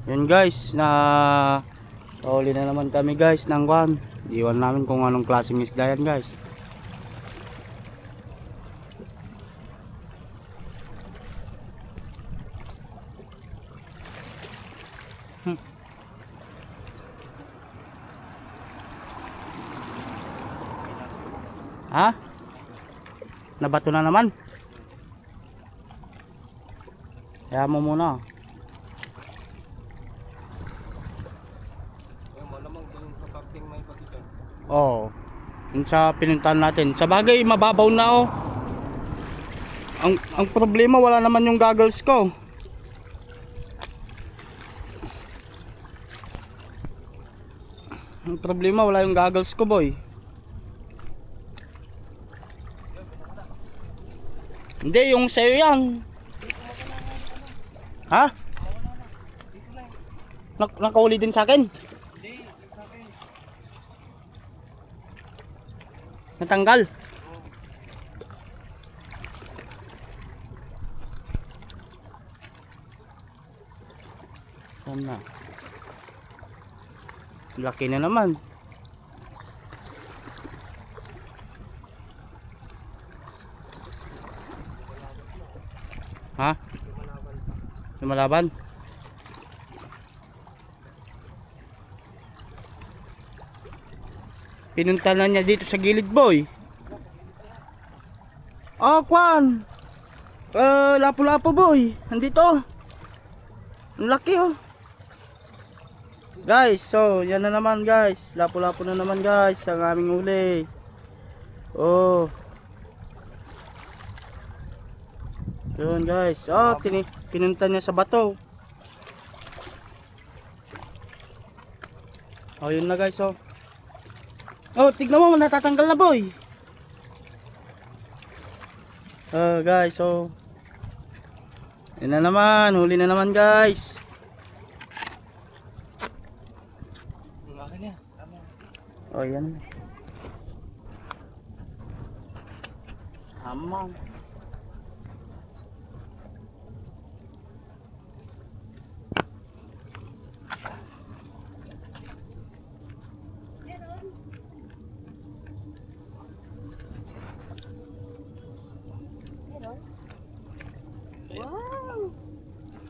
Yun guys, na huli na naman kami guys ng kwan. Iwan namin kung anong klaseng isda yan guys. Ha? Nabato na naman. Kaya mo muna. Oo. Yung sa pinuntahan natin. Sa bagay, mababaw na oh. Ang problema, wala naman yung goggles ko. Ang problema, wala yung goggles ko boy. Hindi, yung sa'yo yan. Ha? Nakahuli din sa akin? Hindi, sa akin. Natanggal? Saan na? Laki na naman. Ha? Lumalaban? Pinunta na niya dito sa gilid boy. Oh, kwan. Lapu-lapu boy. Andito. Ang laki oh. Guys, so yan na naman guys. Lapu-lapu na naman guys ang aming huli. Oh. Yun guys. Oh, pinunta niya sa bato. Oh, yun na guys oh. Oh, tignan mo, natatanggal na boy. Oh guys, oh. Yun na naman, huli na naman guys. Oh, yan. Hamang.